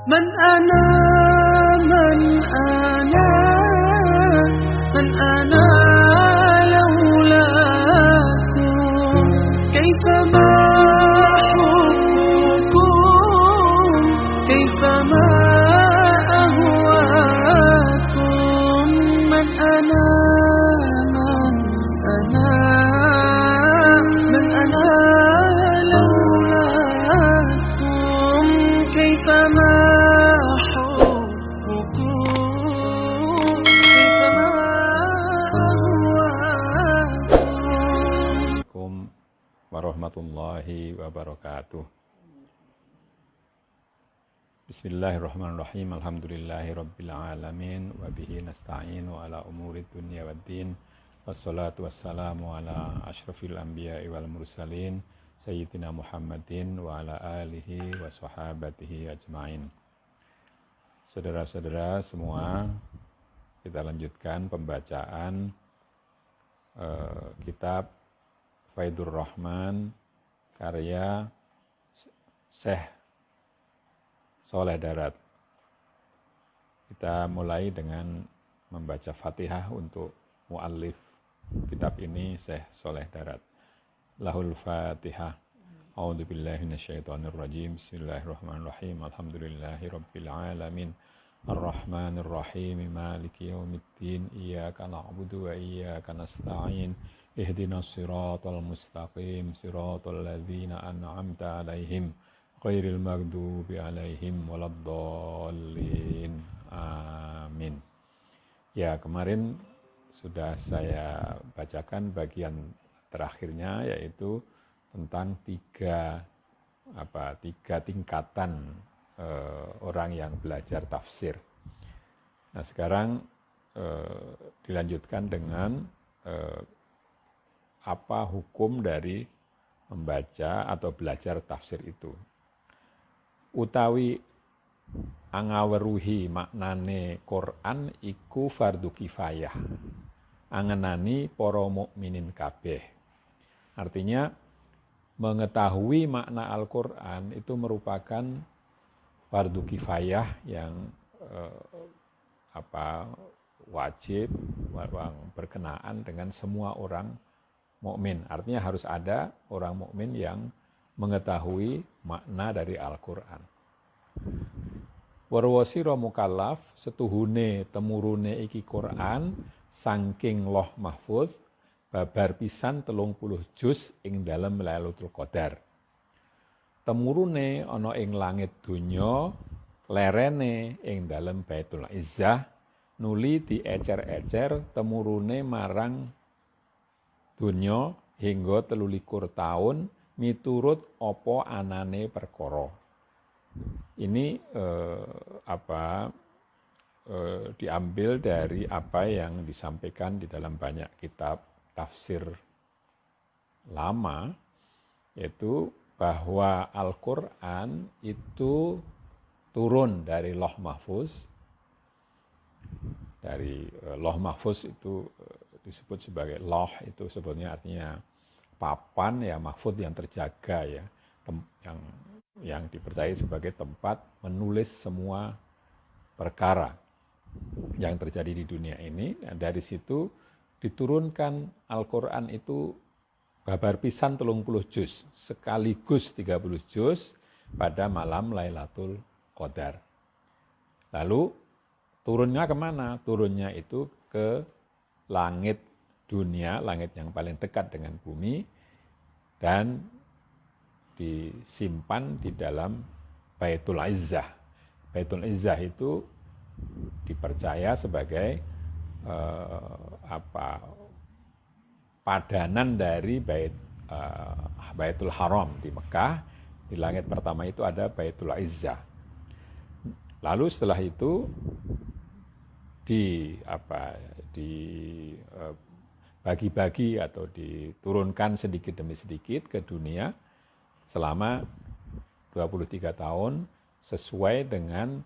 من أنا من أنا من أنا لولاكم كيفما حبكم كيفما أهواكم من أنا من أنا من أنا لولاكم كيفما warahmatullahi wabarakatuh. Bismillahirrahmanirrahim. Alhamdulillahirabbil alamin wa bihi nasta'inu ala umurid dunya waddin. Wassalatu wassalamu ala asyrafil anbiya'i wal mursalin sayyidina Muhammadin wa ala alihi wa sahabatihi ajmain. Saudara-saudara semua, kita lanjutkan pembacaan kitab Faidur Rahman karya Syekh Soleh Darat. Kita mulai dengan membaca Fatihah untuk muallif kitab ini, Syekh Soleh Darat. Lahul Fatihah. A'udzubillahi minasyaitonirrajim. Bismillahirrahmanirrahim. Alhamdulillahirabbil alamin. Ar-Rahmanir-Rahim. Maliki yaumiddin. Iyyaka na'budu wa iyyaka nasta'in. Ihdinas siratal mustaqim. Siratal ladzina an'amta 'alaihim ghairil maghdubi 'alaihim waladdallin. Amin. Ya, kemarin sudah saya bacakan bagian terakhirnya, yaitu tentang tiga tingkatan orang yang belajar tafsir. Nah, sekarang dilanjutkan dengan apa hukum dari membaca atau belajar tafsir itu. Utawi angaweruhi maknane Quran iku fardu kifayah. Angenani para mukminin kabeh. Artinya mengetahui makna Al-Quran itu merupakan fardu kifayah yang wajib, yang berkenaan dengan semua orang mukmin. Artinya harus ada orang mukmin yang mengetahui makna dari Al-Quran. Warwasira mukallaf setuhune temurune iki Quran saking Loh Mahfuz babar pisan 30 juz ing dalem Lailatul Qadar. Temurune ana ing langit donya, lerene ing dalem Baitul Izzah, nuli diecer-ecer temurune marang donya hingga 23 taun miturut apa anane perkara. Ini diambil dari apa yang disampaikan di dalam banyak kitab tafsir lama, yaitu bahwa Al-Quran itu turun dari Loh Mahfuz. Dari Loh Mahfuz itu disebut sebagai loh, itu sebetulnya artinya papan ya, mahfuz yang terjaga ya, yang dipercayai sebagai tempat menulis semua perkara yang terjadi di dunia ini. Dan dari situ diturunkan Al-Quran itu babar pisan 30 juz, sekaligus 30 juz pada malam Lailatul Qadar. Lalu turunnya kemana? Turunnya itu ke langit dunia, langit yang paling dekat dengan bumi, dan disimpan di dalam Baitul Izzah. Baitul Izzah itu dipercaya sebagai padanan dari Baitul Haram di Mekah. Di langit pertama itu ada Baitul Izzah. Lalu setelah itu dibagi-bagi atau diturunkan sedikit demi sedikit ke dunia selama 23 tahun sesuai dengan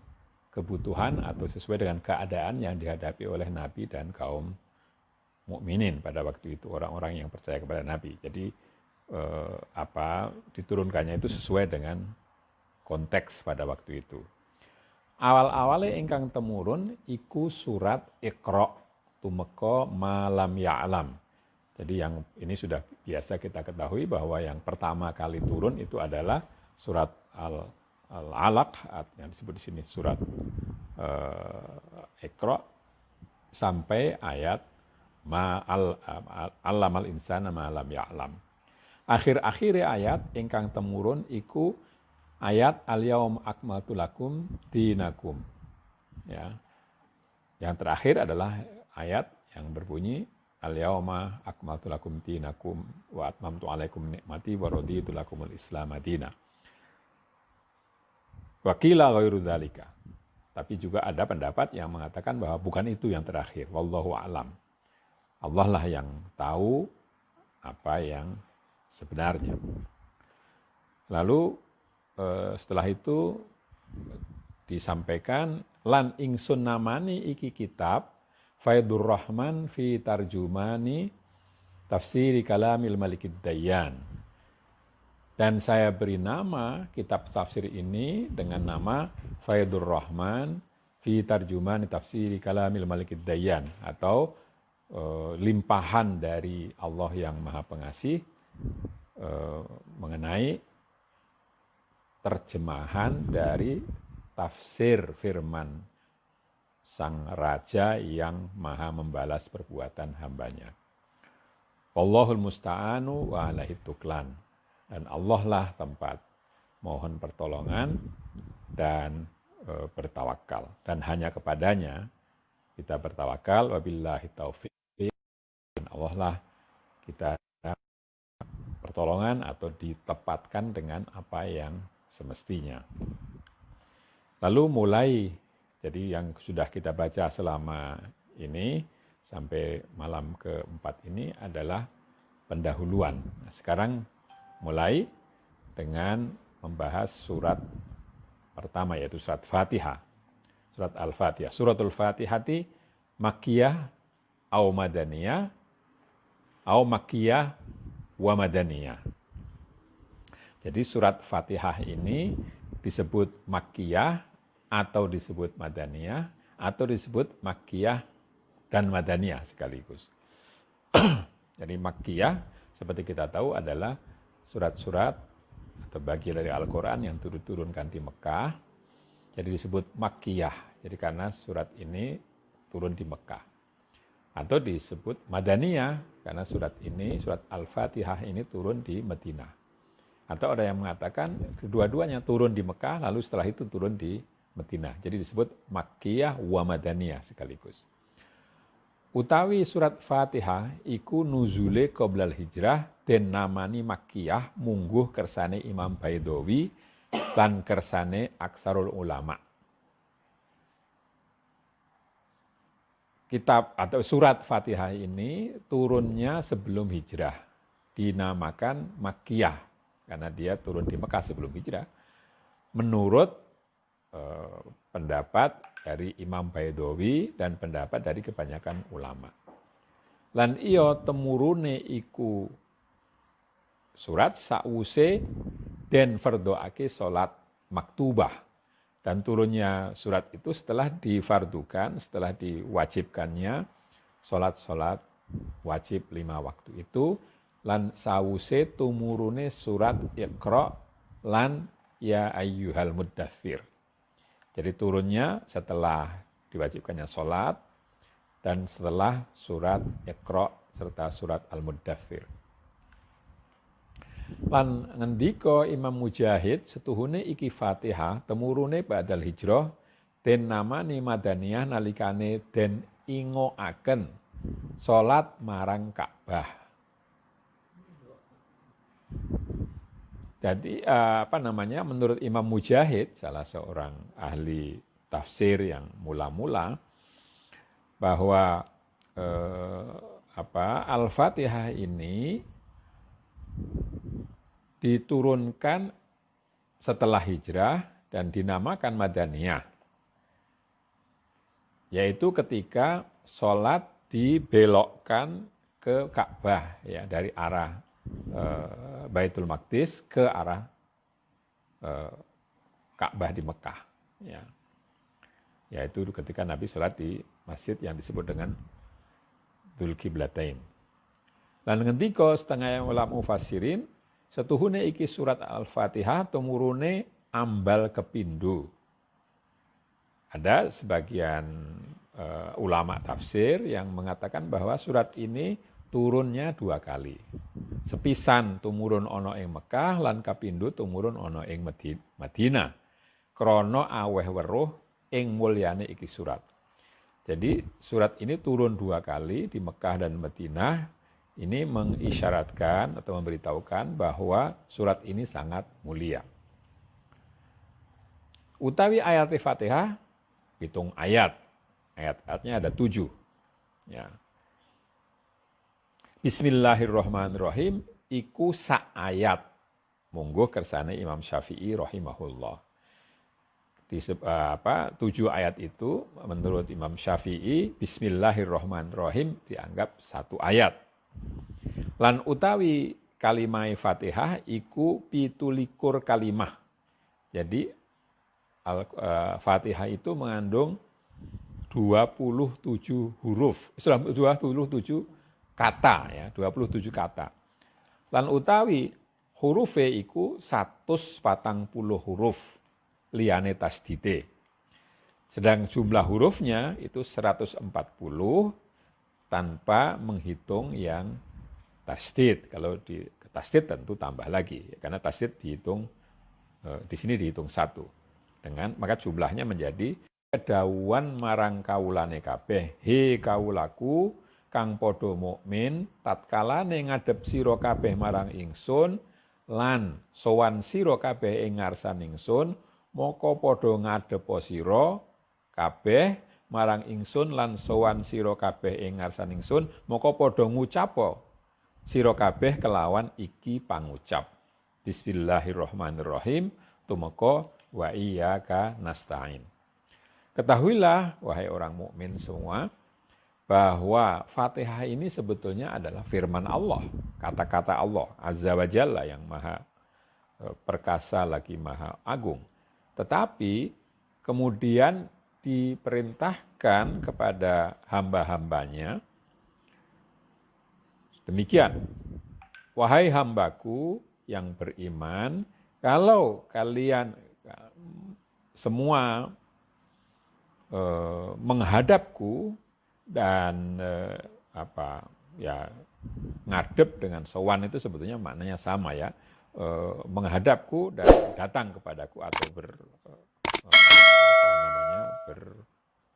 kebutuhan atau sesuai dengan keadaan yang dihadapi oleh Nabi dan kaum mukminin pada waktu itu, orang-orang yang percaya kepada Nabi. Jadi diturunkannya itu sesuai dengan konteks pada waktu itu. Awal-awale ingkang temurun iku surat Iqra tumeka malam ya'lam. Jadi yang ini sudah biasa kita ketahui bahwa yang pertama kali turun itu adalah surat Al-Alaq yang disebut di sini surat Iqra sampai ayat Allamal insana ma lam ya'lam. Akhir-akhir ayat ingkang temurun iku ayat al-yaum akmaltu lakum dinakum. Ya. Yang terakhir adalah ayat yang berbunyi al-yauma akmaltu lakum dinakum wa atmamtu alaikum nikmati wa raditu lakumul islam madina. Wa qila ghairu dzalika. Tapi juga ada pendapat yang mengatakan bahwa bukan itu yang terakhir. Wallahu a'lam. Allah lah yang tahu apa yang sebenarnya. Lalu setelah itu disampaikan lan ingsun namani iki kitab Faidur Rahman fi tarjumani tafsiri kalamil malikid dayyan. Dan saya beri nama kitab tafsir ini dengan nama Faidur Rahman fi tarjumani tafsiri kalamil malikid dayyan, atau limpahan dari Allah yang Maha Pengasih mengenai terjemahan dari tafsir firman Sang Raja yang Maha membalas perbuatan hambanya. Wallahul musta'anu wa alaihi tuklan. Dan Allah lah tempat mohon pertolongan dan bertawakal. Dan hanya kepadanya kita bertawakal, wabillahi taufiq. Dan Allah lah kita pertolongan atau ditepatkan dengan apa yang semestinya. Lalu mulai, jadi yang sudah kita baca selama ini sampai malam keempat ini adalah pendahuluan. Nah, sekarang mulai dengan membahas surat pertama, yaitu surat Fatihah. Surat Al-Fatihah. Suratul Fatihati Makkiyah au Madaniyah au Makkiyah wa Madaniyah. Jadi surat Fatihah ini disebut Makkiyah atau disebut Madaniyah atau disebut Makkiyah dan Madaniyah sekaligus. Jadi Makkiyah seperti kita tahu adalah surat-surat atau bagian dari Al-Quran yang turun-turunkan di Mekah. Jadi disebut Makkiyah. Jadi karena surat ini turun di Mekah. Atau disebut Madaniyah karena surat ini, surat Al-Fatihah ini turun di Madinah. Atau ada yang mengatakan kedua-duanya turun di Mekah lalu setelah itu turun di Madinah. Jadi disebut Makkiyah wa Madaniyah sekaligus. Utawi surat Fatihah iku nuzule qoblal hijrah den namani Makkiyah mungguh kersane Imam Baidawi lan kersane aksarul ulama. Kitab atau surat Fatihah ini turunnya sebelum hijrah, dinamakan Makkiyah karena dia turun di Mekah sebelum hijrah. Menurut pendapat dari Imam Baidawi dan pendapat dari kebanyakan ulama. Lan iya temurune iku surat sause den fardoake salat maktubah. Dan turunnya surat itu setelah difardukan, setelah diwajibkannya salat-salat wajib 5 waktu itu, lan sause tumurune surat Iqra lan ya ayyuhal muddathir. Jadi turunnya setelah diwajibkannya sholat dan setelah surat Iqra serta surat Al-Muddathir. Lan ngendika Imam Mujahid setuhune iki Fatihah temurune ba'dal hijrah den namani Madaniyah nalikane den ingoaken sholat marang Ka'bah. Jadi menurut Imam Mujahid, salah seorang ahli tafsir yang mula-mula, bahwa Al-Fatihah ini diturunkan setelah hijrah dan dinamakan Madaniyah, yaitu ketika sholat dibelokkan ke Ka'bah ya, dari arah Baitul Maqdis ke arah Ka'bah di Mekah. Ya. yaitu ketika Nabi sholat di masjid yang disebut dengan Dzul Qiblatain. Lan ngendika setengah ulama mufassirin, setuhune iki surat Al-Fatihah tumurune ambal kepindho. Ada sebagian ulama tafsir yang mengatakan bahwa surat ini turunnya 2 kali. Sepisan tumurun ana ing Mekah lan kapindho tumurun ana ing Madinah. Krana aweh weruh ing mulyane iki surat. Jadi surat ini turun 2 kali di Mekah dan Madinah. Ini mengisyaratkan atau memberitahukan bahwa surat ini sangat mulia. Utawi ayat Fatihah, hitung ayat. Ayat-ayatnya ada 7. Ya. Bismillahirrahmanirrahim, iku sak ayat. Mungguh kersane Imam Syafi'i rahimahullah. 7 ayat itu menurut Imam Syafi'i, Bismillahirrahmanirrahim dianggap 1 ayat. Lan utawi kalimah Fatihah iku 17 kalimah. Jadi Fatihah itu mengandung 27 huruf, 27 kata ya, 27 kata. Lan utawi hurufe iku 140 huruf liyane tasdite. Sedang jumlah hurufnya itu 140 tanpa menghitung yang tasdid. Kalau di tasdid tentu tambah lagi, karena tasdid dihitung di sini dihitung 1. Maka jumlahnya menjadi kedawuhan marang kawulane kabeh, he kawulaku kang padha mukmin tatkalane ngadhep sira kabeh marang ingsun lan sowan sira kabeh ing ngarsan ingsun, moko padha ngadhepa sira kabeh marang ingsun lan sowan sira kabeh ing ngarsan ingsun, moko padha ngucapa sira kabeh kelawan iki pangucap. Bismillahirrahmanirrahim, tumeka wa iyyaka nasta'in. Ketahuilah wahai orang mukmin semua bahwa Fatihah ini sebetulnya adalah firman Allah, kata-kata Allah Azza wa Jalla yang maha perkasa lagi maha agung. Tetapi kemudian diperintahkan kepada hamba-hambanya, demikian, wahai hambaku yang beriman, kalau kalian semua menghadapku dan ngadep dengan sowan itu sebetulnya maknanya sama ya, menghadapku dan datang kepadaku atau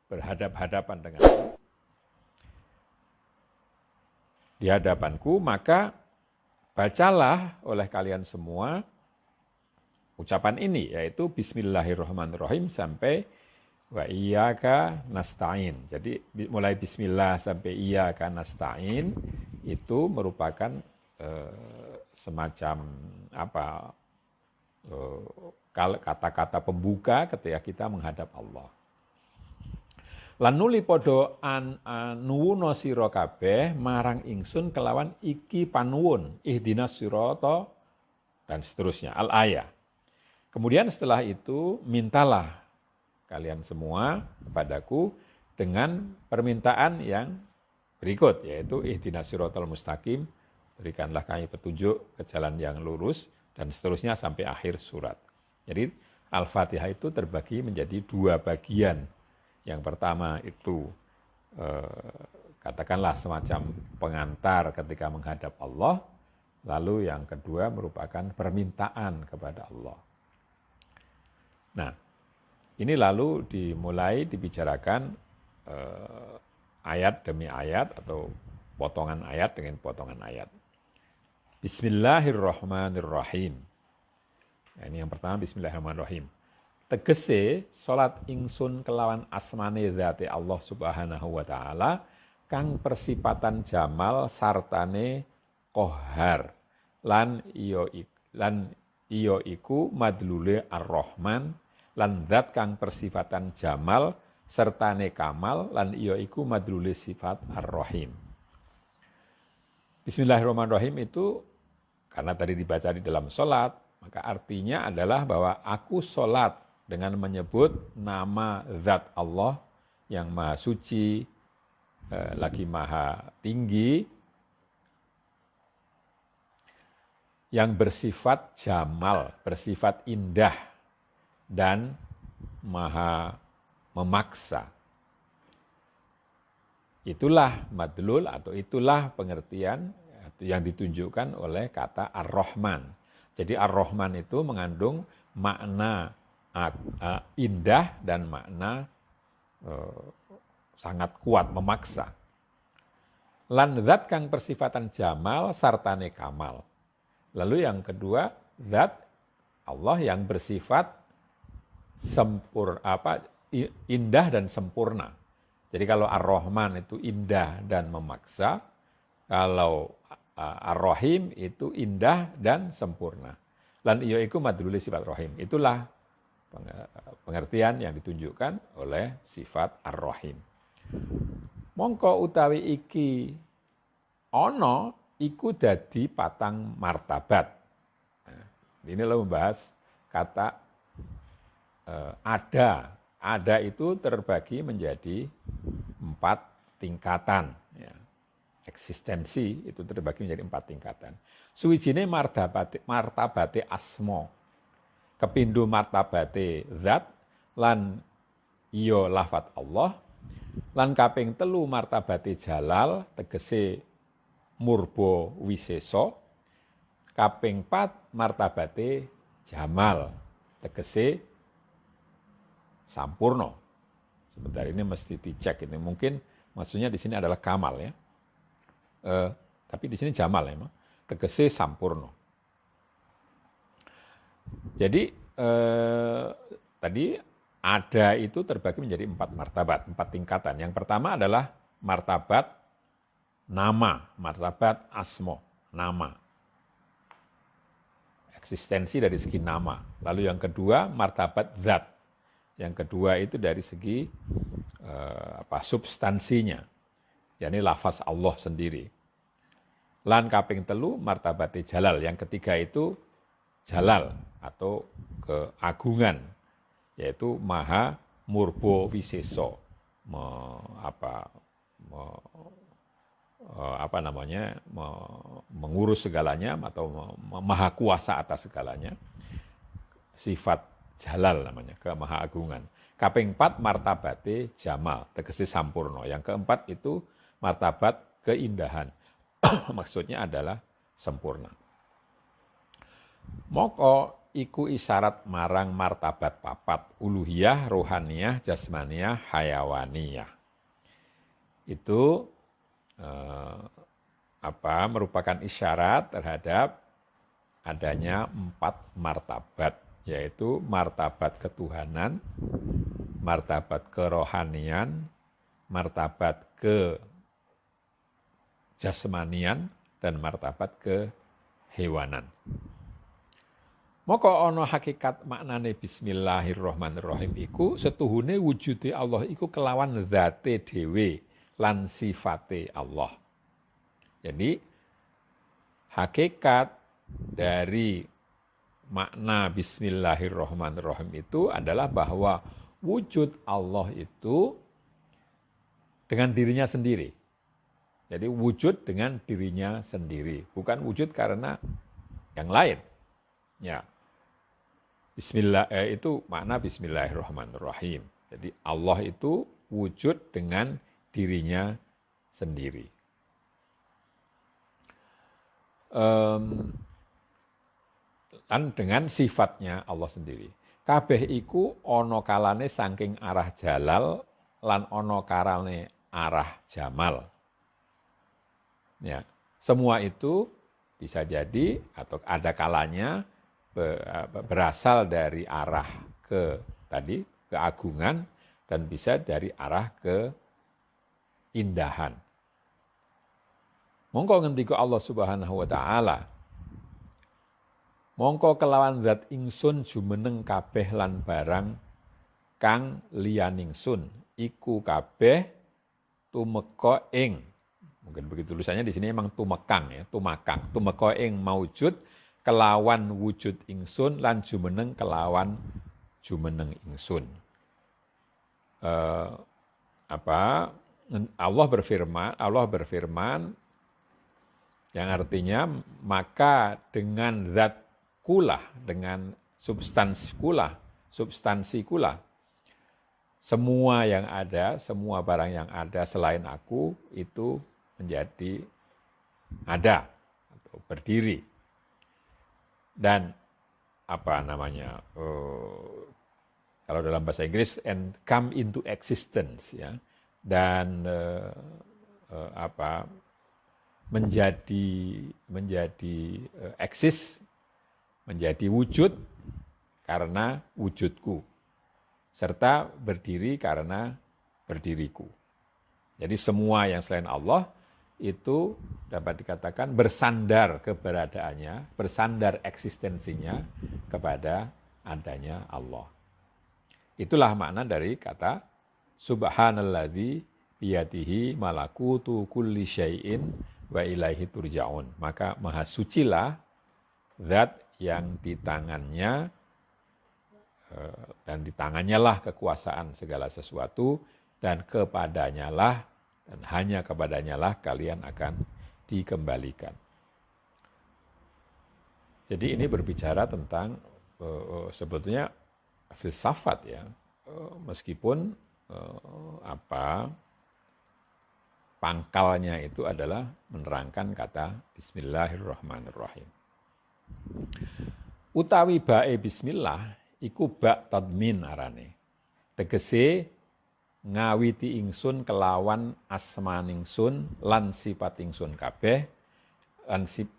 berhadap-hadapan denganku di hadapanku, maka bacalah oleh kalian semua ucapan ini, yaitu Bismillahirrahmanirrahim sampai wa iyyaka nasta'in. Jadi mulai bismillah sampai iyyaka nasta'in itu merupakan semacam kata-kata pembuka ketika kita menghadap Allah. Lan nuli padha nuwuna sira kabeh marang ingsun kelawan iki panuwun ihdinas sirata dan seterusnya al-ayah. Kemudian setelah itu mintalah kalian semua kepadaku dengan permintaan yang berikut, yaitu ihdinas siratal mustaqim, berikanlah kami petunjuk ke jalan yang lurus, dan seterusnya sampai akhir surat. Jadi Al-Fatihah itu terbagi menjadi 2 bagian. Yang pertama itu katakanlah semacam pengantar ketika menghadap Allah, lalu yang kedua merupakan permintaan kepada Allah. Nah, ini lalu dimulai dibicarakan ayat demi ayat atau potongan ayat dengan potongan ayat. Bismillahirrahmanirrahim. Nah, ini yang pertama, Bismillahirrahmanirrahim. Tegese salat ingsun kelawan asmane zati Allah Subhanahu wa taala kang persipatan jamal sartane qahar lan iya iku madlule ar-Rahman lan zat kang persifatan jamal sertane kamal lan iya iku madlule sifat ar-Rahim. Bismillahirrahmanirrahim itu karena tadi dibaca di dalam salat, maka artinya adalah bahwa aku salat dengan menyebut nama zat Allah yang maha suci, lagi maha tinggi, yang bersifat jamal, bersifat indah, dan maha memaksa. Itulah madlul atau itulah pengertian yang ditunjukkan oleh kata Ar-Rahman. Jadi Ar-Rahman itu mengandung makna indah dan makna sangat kuat, memaksa. Lan zat kang persifatan jamal sartane kamal. Lalu yang kedua, zat Allah yang bersifat indah dan sempurna. Jadi kalau Ar-Rahman itu indah dan memaksa, kalau Ar-Rahim itu indah dan sempurna. Lan iyo iku madluli sifat Rahim. Itulah pengertian yang ditunjukkan oleh sifat Ar-Rahim. Mongko utawi iki ono iku dadi patang martabat. Nah, ini lo membahas kata ada. Ada itu terbagi menjadi 4 tingkatan. Ya. Eksistensi itu terbagi menjadi 4 tingkatan. Suwijine martabate asmo. Kepindho martabate zat lan iya lafat Allah. Lan kaping 3 martabate jalal tegese murba wisesa. Kaping 4 martabate jamal tegese sampurno. Sebentar ini mesti dicek ini. Mungkin maksudnya di sini adalah kamal ya. Tapi di sini jamal ya, tegese sampurno. Jadi tadi ada itu terbagi menjadi 4 martabat, 4 tingkatan. Yang pertama adalah martabat nama, martabat asmo, nama. Eksistensi dari segi nama. Lalu yang kedua martabat zat. Yang kedua itu dari segi substansinya, yakni lafaz Allah sendiri. Lan kaping 3 martabate jalal. Yang ketiga itu jalal atau keagungan, yaitu maha murba wiseso, mengurus segalanya atau maha kuasa atas segalanya. Sifat jalal namanya, kemahaagungan. Kaping 4 martabate jamal, tegese sampurno. Yang keempat itu martabat keindahan. Maksudnya adalah sempurna. Moko iku isyarat marang martabat 4, uluhiyah, rohaniyah, jasmaniyah, hayawaniyah. Itu merupakan isyarat terhadap adanya 4 martabat, yaitu martabat ketuhanan, martabat kerohanian, martabat kejasmanian, dan martabat kehewanan. Maka ana hakikat maknane bismillahirrahmanirrahim iku setuhune wujude Allah iku kelawan zate dhewe lan sifate Allah. Jadi hakikat dari makna bismillahirrahmanirrahim itu adalah bahwa wujud Allah itu dengan dirinya sendiri. Jadi wujud dengan dirinya sendiri, bukan wujud karena yang lain. Ya. Itu makna bismillahirrahmanirrahim. Jadi Allah itu wujud dengan dirinya sendiri. Dan dengan sifatnya Allah sendiri. Kabeh iku ana kalane saking arah jalal lan ana kalane arah jamal. Ya, semua itu bisa jadi atau ada kalanya berasal dari arah keagungan dan bisa dari arah keindahan. Mongko ngendika Allah Subhanahu wa taala, mongko kelawan zat ingsun jumeneng kabeh lan barang kang liyaningsun iku kabeh tumeka ing, mungkin begitu tulisannya di sini emang tumekang ya, tumeka ing maujud kelawan wujud ingsun lan jumeneng kelawan jumeneng ingsun. Allah berfirman yang artinya maka dengan zat kulah, dengan substansi kulah, semua yang ada, semua barang yang ada selain aku itu menjadi ada atau berdiri. Dan kalau dalam bahasa Inggris, and come into existence, ya, dan menjadi eksis, menjadi wujud karena wujudku, serta berdiri karena berdiriku. Jadi semua yang selain Allah itu dapat dikatakan bersandar keberadaannya, bersandar eksistensinya kepada adanya Allah. Itulah makna dari kata subhanalladzi biyadihi malakutu kulli syai'in wa ilaihi turja'un. Maka maha sucilah zat yang di tangannya dan di tangannya lah kekuasaan segala sesuatu, dan kepadanya lah dan hanya kepadanya lah kalian akan dikembalikan. Jadi ini berbicara tentang sebetulnya filsafat, ya, meskipun pangkalnya itu adalah menerangkan kata Bismillahirrahmanirrahim. Utawi bae bismillah iku bak tadmin arane. Tegese ngawiti ingsun kelawan asmaningsun lan sifat ingsun kabeh,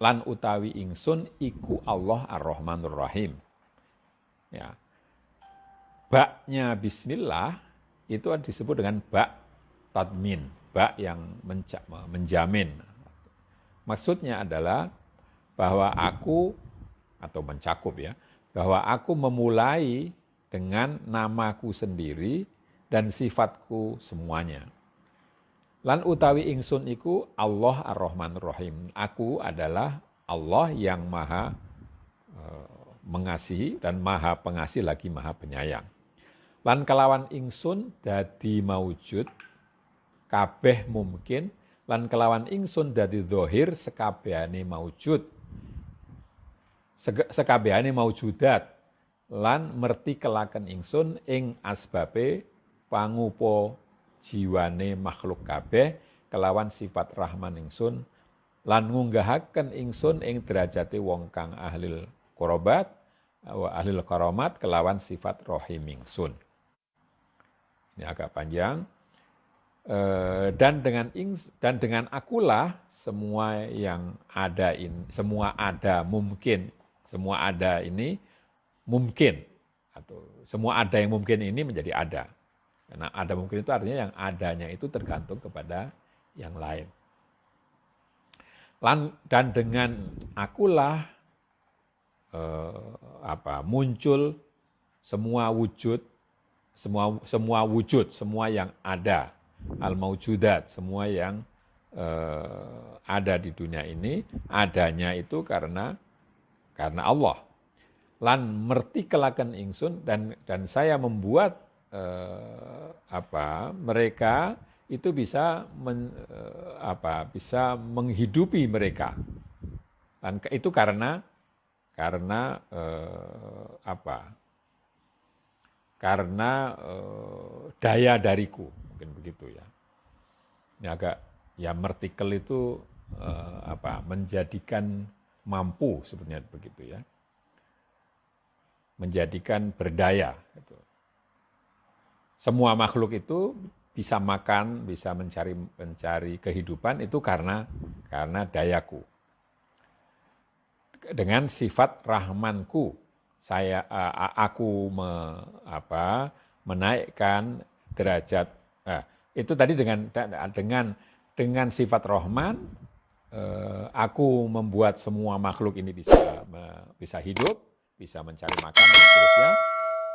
lan utawi ingsun iku Allah Ar-Rahmanur Rahim. Ya. Baknya bismillah itu disebut dengan bak tadmin, bak yang menjamin. Maksudnya adalah bahwa aku, atau mencakup, ya, bahwa aku memulai dengan namaku sendiri dan sifatku semuanya. Lan utawi ingsun iku Allah Ar-Rahmanur Rahim. Aku adalah Allah yang maha mengasihi dan maha pengasih lagi maha penyayang. Lan kelawan ingsun dadi maujud kabeh mungkin, lan kelawan ingsun dadi zahir sekabehane maujud, sekabehane maujudat, lan mertikelaken ingsun ing asbabe pangupa jiwane makhluk kabeh kelawan sifat rahman ingsun, lan ngunggahaken ingsun ing derajate wong kang ahlil qorobat wa ahlil karomat kelawan sifat rohim ingsun. Ini agak panjang. Dan dengan akulah semua yang ada ini, semua ada mungkin, semua ada ini mungkin, atau semua ada yang mungkin ini menjadi ada. Karena ada mungkin itu artinya yang adanya itu tergantung kepada yang lain. Dan dengan akulah muncul semua wujud, semua yang ada, al-maujudat, semua yang ada di dunia ini, adanya itu karena Allah. Lan mertikelaken ingsun, dan saya membuat mereka itu bisa menghidupi mereka. Dan itu karena daya dariku, mungkin begitu, ya. Ini agak, ya, mertikel itu menjadikan mampu, sebetulnya begitu, ya, menjadikan berdaya gitu. Semua makhluk itu bisa makan, bisa mencari kehidupan itu karena dayaku. Dengan sifat rahmanku, aku menaikkan derajat. Itu tadi dengan sifat rahman, aku membuat semua makhluk ini bisa hidup, bisa mencari makan dan seterusnya.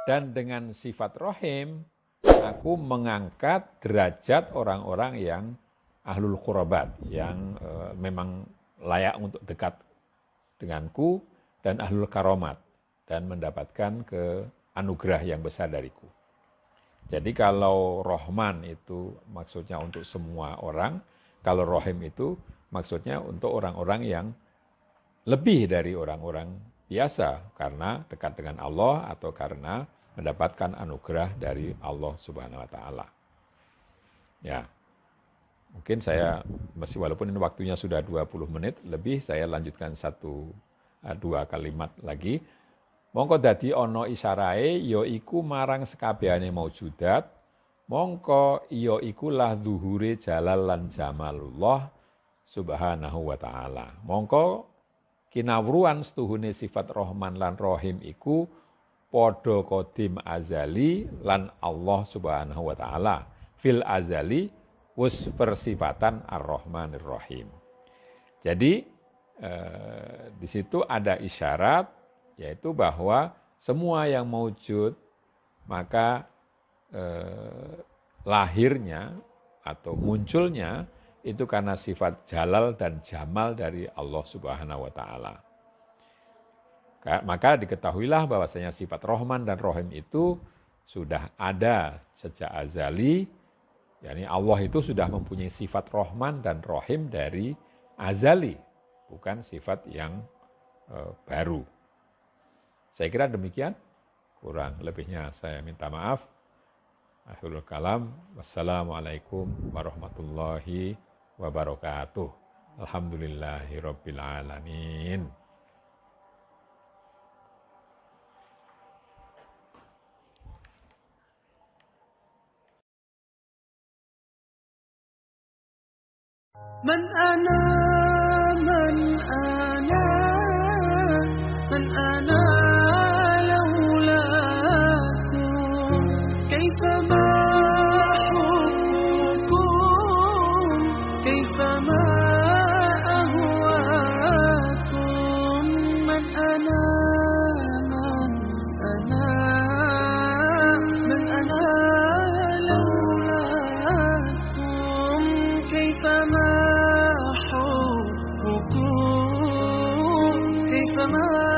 Dan dengan sifat rahim, aku mengangkat derajat orang-orang yang ahlul qurabat, yang memang layak untuk dekat denganku, dan ahlul karomat, dan mendapatkan anugerah yang besar dariku. Jadi kalau Rahman itu maksudnya untuk semua orang, kalau Rahim itu maksudnya untuk orang-orang yang lebih dari orang-orang biasa karena dekat dengan Allah atau karena mendapatkan anugerah dari Allah Subhanahu wa taala. Ya. Mungkin saya walaupun ini waktunya sudah 20 menit lebih, saya lanjutkan 1-2 kalimat lagi. Mongko dadi ana isarae ya iku marang sekabehane maujudat, mongko iya ikulah zuhure jalal lan jamalullah subhanahu wa ta'ala. Mongko kinawruan setuhune sifat Rahman lan Rahim iku padha qadim azali lan Allah subhanahu wa ta'ala fil azali wus persifatan ar-Rahmanir Rahim. Jadi di situ ada isyarat yaitu bahwa semua yang maujud maka lahirnya atau munculnya itu karena sifat jalal dan jamal dari Allah Subhanahu wa taala. Maka diketahuilah bahwasanya sifat Rahman dan Rahim itu sudah ada sejak azali, yakni Allah itu sudah mempunyai sifat Rahman dan Rahim dari azali, bukan sifat yang baru. Saya kira demikian, kurang lebihnya saya minta maaf. Akhirul kalam, wassalamualaikum warahmatullahi wabarakatuh. Alhamdulillahi rabbil alamin. من أنا من أنا من أنا لولاكم كيفما حبكم كيفما أهواكم من أنا من أنا من أنا لولاكم كيفما حبكم كيفما